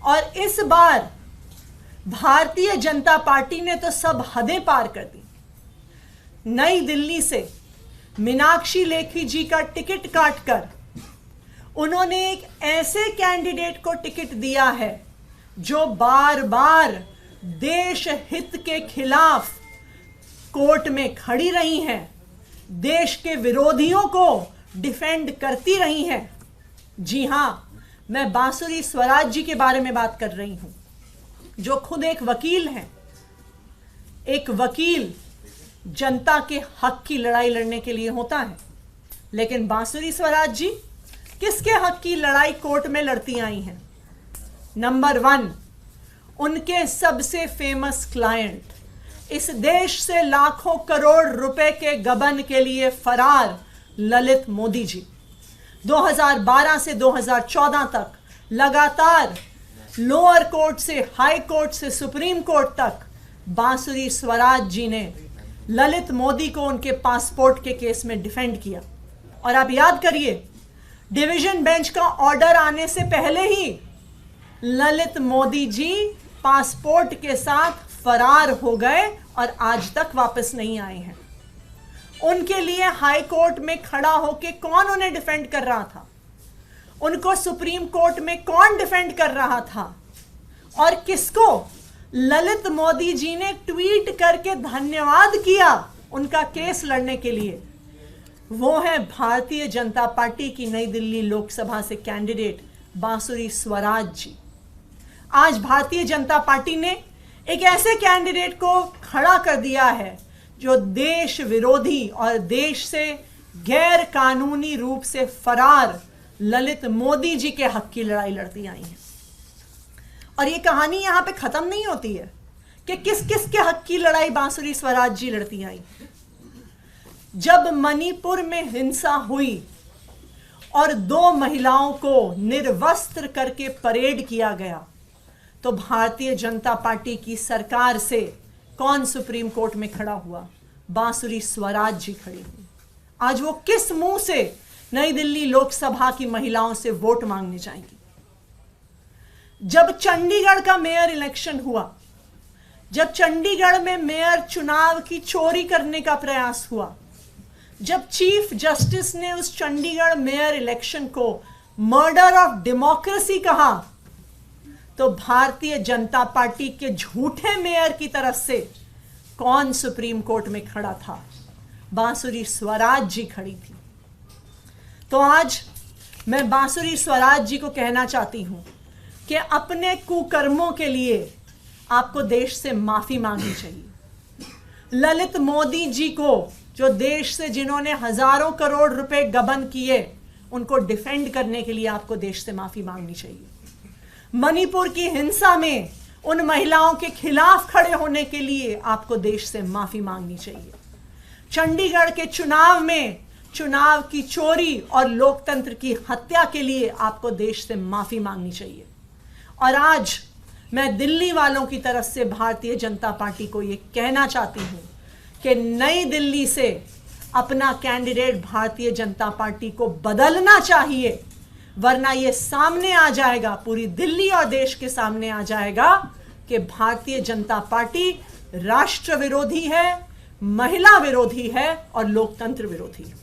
और इस बार भारतीय जनता पार्टी ने तो सब हदें पार कर दी। नई दिल्ली से मीनाक्षी लेखी जी का टिकट काटकर उन्होंने एक ऐसे कैंडिडेट को टिकट दिया है जो बार बार देश हित के खिलाफ कोर्ट में खड़ी रही हैं, देश के विरोधियों को डिफेंड करती रही हैं। जी हां, मैं बांसुरी स्वराज जी के बारे में बात कर रही हूं, जो खुद एक वकील हैं। एक वकील जनता के हक की लड़ाई लड़ने के लिए होता है, लेकिन बांसुरी स्वराज जी किसके हक की लड़ाई कोर्ट में लड़ती आई हैं? नंबर 1, उनके सबसे फेमस क्लाइंट, इस देश से लाखों करोड़ रुपए के गबन के लिए फरार ललित मोदी जी। 2012 से 2014 तक लगातार लोअर कोर्ट से हाई कोर्ट से सुप्रीम कोर्ट तक बांसुरी स्वराज जी ने ललित मोदी को उनके पासपोर्ट के केस में डिफेंड किया। और आप याद करिए, डिवीजन बेंच का ऑर्डर आने से पहले ही ललित मोदी जी पासपोर्ट के साथ फरार हो गए और आज तक वापस नहीं आए हैं। उनके लिए हाई कोर्ट में खड़ा होकर कौन उन्हें डिफेंड कर रहा था? उनको सुप्रीम कोर्ट में कौन डिफेंड कर रहा था? और किसको? ललित मोदी जी ने ट्वीट करके धन्यवाद किया उनका केस लड़ने के लिए। वो है भारतीय जनता पार्टी की नई दिल्ली लोकसभा से कैंडिडेट बांसुरी स्वराज जी। आज भारतीय जनता पार्टी ने एक ऐसे कैंडिडेट को खड़ा कर दिया है जो देश विरोधी और देश से गैर कानूनी रूप से फरार ललित मोदी जी के हक की लड़ाई लड़ती आई है। और ये कहानी यहां पे खत्म नहीं होती है कि किस किस के हक की लड़ाई बांसुरी स्वराज जी लड़ती आई। जब मणिपुर में हिंसा हुई और 2 महिलाओं को निर्वस्त्र करके परेड किया गया, तो भारतीय जनता पार्टी की सरकार से कौन सुप्रीम कोर्ट में खड़ा हुआ? बांसुरी स्वराज जी खड़ी हुई। आज वो किस मुंह से नई दिल्ली लोकसभा की महिलाओं से वोट मांगने जाएंगी? जब चंडीगढ़ का मेयर इलेक्शन हुआ, जब चंडीगढ़ में मेयर चुनाव की चोरी करने का प्रयास हुआ, जब चीफ जस्टिस ने उस चंडीगढ़ मेयर इलेक्शन को मर्डर ऑफ डेमोक्रेसी कहा, तो भारतीय जनता पार्टी के झूठे मेयर की तरफ से कौन सुप्रीम कोर्ट में खड़ा था? बांसुरी स्वराज जी खड़ी थी। तो आज मैं बांसुरी स्वराज जी को कहना चाहती हूं कि अपने कुकर्मों के लिए आपको देश से माफी मांगनी चाहिए। ललित मोदी जी को, जो देश से जिन्होंने हजारों करोड़ रुपए गबन किए, उनको डिफेंड करने के लिए आपको देश से माफी मांगनी चाहिए। मणिपुर की हिंसा में उन महिलाओं के खिलाफ खड़े होने के लिए आपको देश से माफी मांगनी चाहिए। चंडीगढ़ के चुनाव में चुनाव की चोरी और लोकतंत्र की हत्या के लिए आपको देश से माफी मांगनी चाहिए। और आज मैं दिल्ली वालों की तरफ से भारतीय जनता पार्टी को यह कहना चाहती हूं कि नई दिल्ली से अपना कैंडिडेट भारतीय जनता पार्टी को बदलना चाहिए, वरना यह सामने आ जाएगा, पूरी दिल्ली और देश के सामने आ जाएगा कि भारतीय जनता पार्टी राष्ट्र विरोधी है, महिला विरोधी है और लोकतंत्र विरोधी है।